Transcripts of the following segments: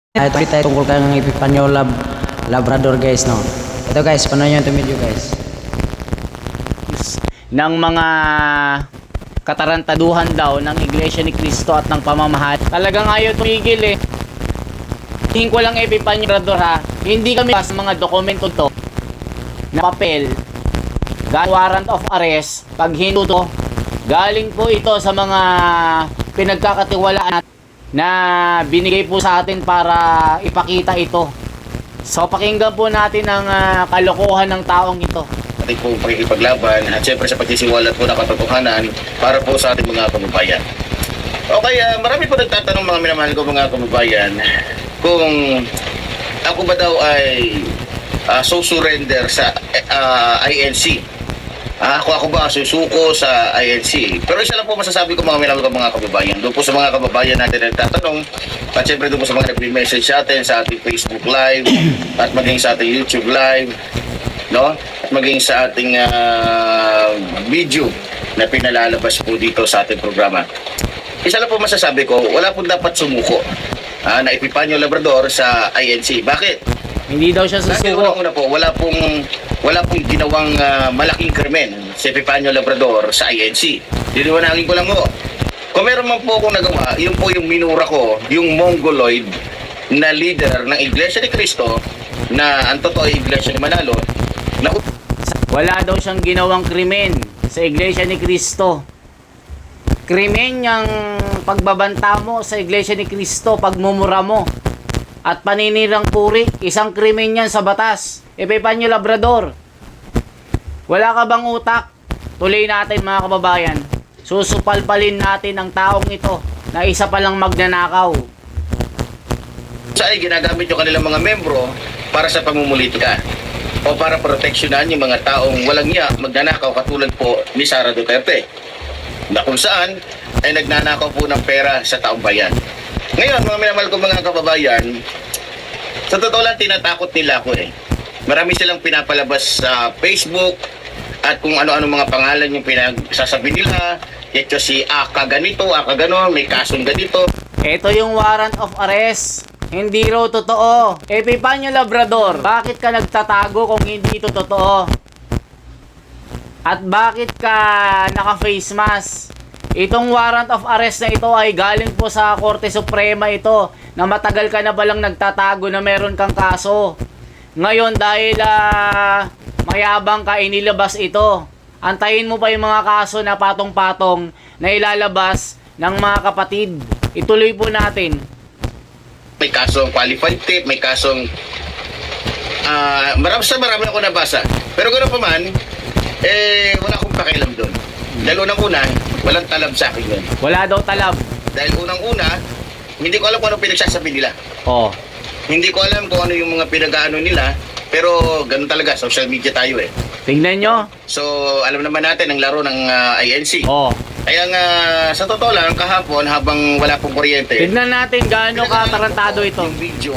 Ito tayo tungkol kang Epifanio Labrador guys, no. Ito guys, panood nyo ito video guys. Ng mga katarantaduhan daw ng Iglesia ni Cristo at ng pamamahal. Talagang ayaw tumigil eh. Tingin ko lang Epifanio Labrador ha. Hindi kami sa mga dokumento to na papel. Warrant of arrest. Pag hindi to, galing po ito sa mga pinagkakatiwalaan na binigay po sa atin para ipakita ito. So pakinggan po natin ang kalokohan ng taong ito. Ating pong pakikipaglaban at syempre sa pagsisiwalat po na katotohanan para po sa ating mga kababayan. Okay, marami po nagtatanong mga minamahal ko mga kababayan kung ako ba daw ay surrender sa INC. Ako ba susuko sa INC? Pero isa lang po masasabi ko mga minamahal ko mga kababayan. Doon po sa mga kababayan natin nagtatanong at syempre doon po sa mga nag-message sa atin sa ating Facebook Live at maging sa ating YouTube Live, no? At maging sa ating video na pinalalabas po dito sa ating programa. Isa lang po masasabi ko, wala po dapat sumuko na Epifanio Labrador sa INC. Bakit? Hindi daw siya Dahil susuko. una po, wala pong ginawang malaking krimen si Epifanio Labrador sa INC. Diliwanagin ko lang po. Kung meron man po akong nagawa, yun po yung minura ko, yung Mongoloid na leader ng Iglesia ni Cristo na ang totoo ay Iglesia ni Manalo na Wala daw siyang ginawang krimen sa Iglesia ni Cristo. Krimen yung pagbabanta mo sa Iglesia ni Cristo, pagmumura mo at paninirang puri, isang krimen yan sa batas. Epifanio Labrador, wala ka bang utak? Tuloy natin mga kababayan. Susupalpalin natin ang taong ito na isa palang magnanakaw. sa ay ginagamit yung kanilang mga membro para sa pamumulitika o para proteksyonan yung mga taong walang niya magnanakaw katulad po ni Sara Duterte na kung saan ay nagnanakaw po ng pera sa taong bayan. Ngayon, mga minamahal ko mga kababayan, sa totoo lang tinatakot nila ako eh. Marami silang pinapalabas sa Facebook at kung ano-ano mga pangalan yung pinagsasabi nila. Ito si Aka ganito, Aka gano'n, may kasong ganito. Ito yung warrant of arrest. Hindi raw totoo. Epifanio Labrador, bakit ka nagtatago kung hindi ito totoo? At bakit ka naka-face mask? Itong warrant of arrest na ito ay galing po sa Korte Suprema ito na matagal ka na balang nagtatago na meron kang kaso. Ngayon dahil mayabang ka inilabas ito. Antayin mo pa yung mga kaso na patong-patong na ilalabas ng mga kapatid. Ituloy po natin. May kasong qualified tip, may kasong marami ako nabasa. Pero gano'n pa man, wala akong pakialam doon. Dahil unang-una, walang talab sa akin yun. Wala daw talab. Dahil unang-una, hindi ko alam kung ano pinagsasabi nila. Oh. Hindi ko alam kung ano yung mga pinag-ano nila. Pero ganun talaga, social media tayo eh. Tingnan nyo. So, alam naman natin ang laro ng INC. Oh. Kaya nga, sa totoo lang, kahapon, habang wala pong kuryente, Tignan natin gaano katarantado ito. yung video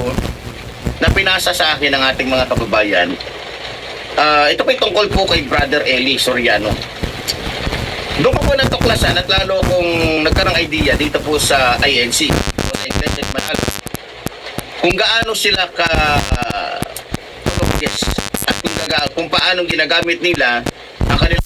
na pinasa sa akin ng ating mga kababayan. Ito po yung tungkol po kay Brother Eli Soriano. Doon ko po natuklasan at lalo kung nagkarang idea dito po sa INC, sa Iglesia ni Manalo, kung gaano sila ka at kung paano ginagamit nila ang kanilang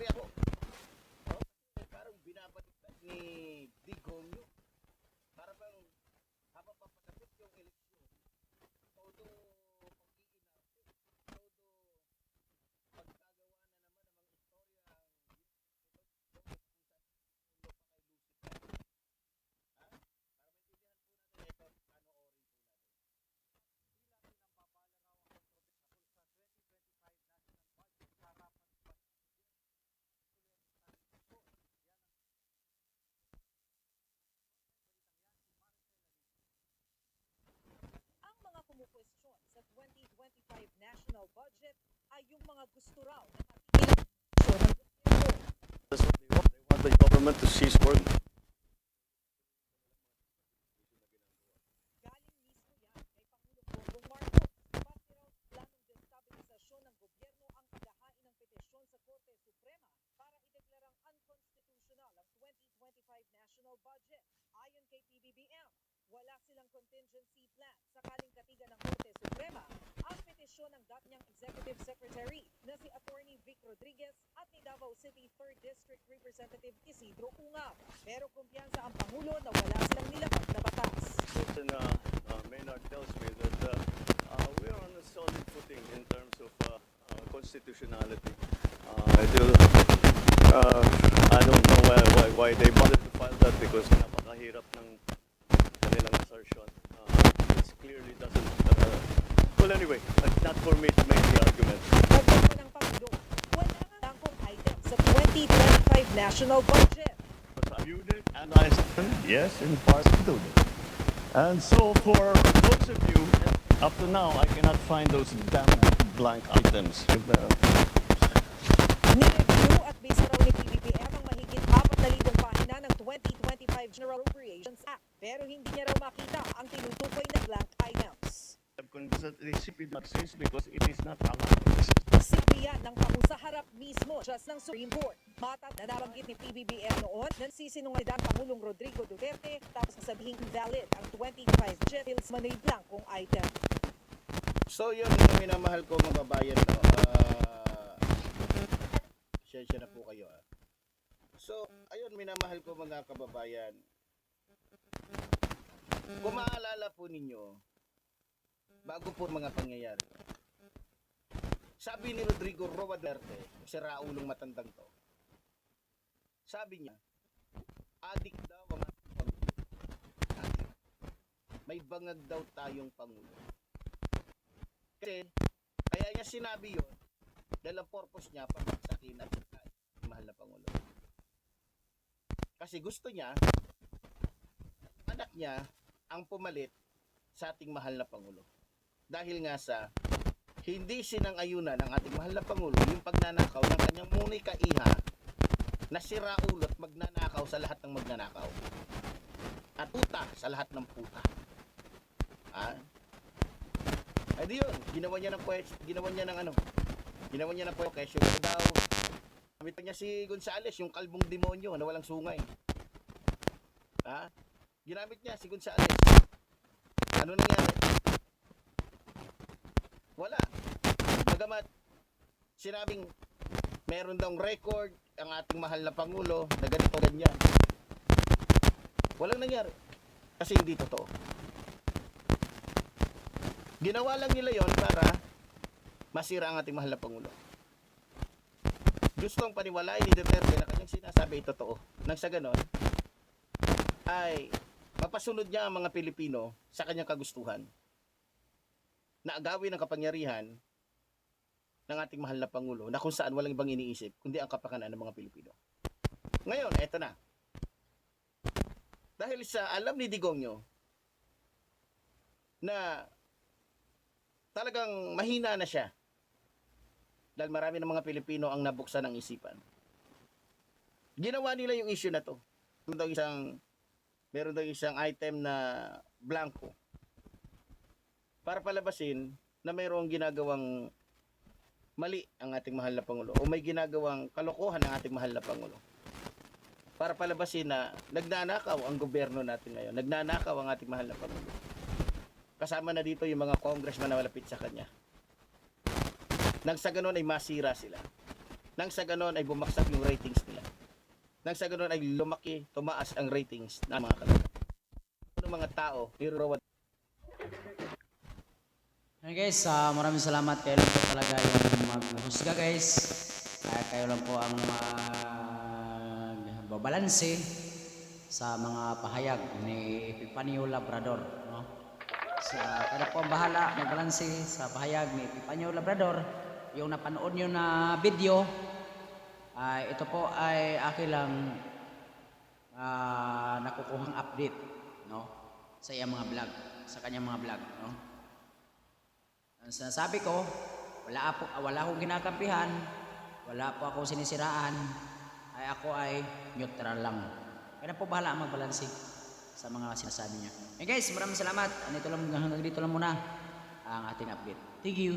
Sorry ako. Oh, parang binabaliktad ni Digongyo. Para bang habang papatapit yung eleksyon, todo pag-iinarte, todo pagkagawa na naman ng mga istorya ang kung saan ulo pa kay Lucifer. Ha? Para maintindihan po natin ito, panoorin po natin. Ang mga kumukwestiyon sa 2025 national budget ay yung mga gusto raw na ilang ng gobyerno. That's what they want. They want the government to cease work. Galing mismo yan kay Pangulong Bongbong Marcos. Parte raw sa planong destabilisasyon ng gobyerno ang paghahain ng petisyon sa Korte Suprema para ideklarang unconstitutional ang 2025 national budget. Ayon kay PBBM, wala silang contingency plan sakaling katigan ng Korte Suprema ang petisyon ng dating Executive Secretary na si Attorney Vic Rodriguez at ni Davao City 3rd District Representative Isidro Ungab. Pero kumpiyansa ang Pangulo na wala silang nilabag na batas. And Maynard tells me that we are on a solid footing in terms of constitutionality. I don't know why they bothered to file that because napakahirap ng kanilang assertion. It clearly doesn't. Well, anyway, not for me to make the argument. Pagkat po ng Pangulo, wala nga langkong item sa 2025 national budget. Reviewed it, analyzed it, yes, in parts included. And so for those of you, up to now, I cannot find those damn blank items. Ni-review at bisa raw ni PBBM ang mahigit 4,000 pahina ng 2025 General Appropriations Act. Pero hindi niya raw makita ang tinutukoy na blank items. Because it is not allowed. Sipiyan ng sa harap mismo just ng Supreme Court. Matap na nabanggit ni PBBM noon na sisinungaling Pangulong Rodrigo Duterte tapos sabihin invalid ang 25 budget bills manoy blankong item. So yun yung minamahal ko mga bayan, no? Siyensya na po kayo. So, ayun minamahal ko mga kababayan. Kung maalala po ninyo, bago po mga pangyayari, sabi ni Rodrigo Roa Duterte, si Raulong matandang to, sabi niya, adik daw ang ating Pangulo. Adik. May bangag daw tayong Pangulo. Kasi, kaya niya sinabi yun, dahil ang purpose niya, pagsakin at mahal na Pangulo. Kasi gusto niya, anak niya, ang pumalit sa ating mahal na Pangulo. Dahil nga sa hindi sinang-ayunan ng ating mahal na Pangulo yung pagnanakaw ng kanyang munay kaiha na si Raul at magnanakaw sa lahat ng magnanakaw. At puta sa lahat ng puta. Ay di yun, ginawa niya ng question daw. Gamit pa niya si Gonzales, yung kalbong demonyo na walang sungay. Ginamit niya si Gonzales. Ano nangyari? Wala. Bagamat sinabing meron daw record ang ating mahal na Pangulo na ganito ganyan. Walang nangyari. Kasi hindi totoo. Ginawa lang nila yon para masira ang ating mahal na Pangulo. Gustong paniwalain ni Duterte na kanyang sinasabi ay totoo. Nang sa ganon, ay mapasunod niya ang mga Pilipino sa kanyang kagustuhan na agawin ang kapangyarihan ng ating mahal na Pangulo na kung saan walang ibang iniisip kundi ang kapakanan ng mga Pilipino. Ngayon, eto na. Dahil sa alam ni Digongyo na talagang mahina na siya dahil marami ng mga Pilipino ang nabuksan ng isipan. Ginawa nila yung issue na to. Meron daw isang item na blanco para palabasin na mayroong ginagawang mali ang ating mahal na Pangulo o may ginagawang kalokohan ang ating mahal na Pangulo. Para palabasin na nagnanakaw ang gobyerno natin ngayon. Nagnanakaw ang ating mahal na Pangulo. Kasama na dito yung mga congressman na malapit sa kanya. Nang sa ganun ay masira sila. Nang sa ganon ay bumaksak yung ratings nila. Nang sa ganon ay lumaki, tumaas ang ratings ng mga kalaban. Ng mga tao, nirorowan. Okay guys, maraming salamat. Kayo lang po talaga yung maghusga guys. Kayo lang po ang magbabalanse sa mga pahayag ni Epifanio Labrador, no? Sa kada po ang bahala magbalanse sa pahayag ni Epifanio Labrador. Yung napanood nyo na video, ito po ay akin lang nakukuhang update, no? Sa iyang mga vlog, sa kanyang mga vlog, no? Ang sinasabi ko, wala akong kinakampihan, wala po akong sinisiraan, ay ako ay neutral lang. Kaya po bahala ang magbalanse sa mga sinasabi niya. Okay guys, maraming salamat. Dito lang muna ang ating update. Thank you.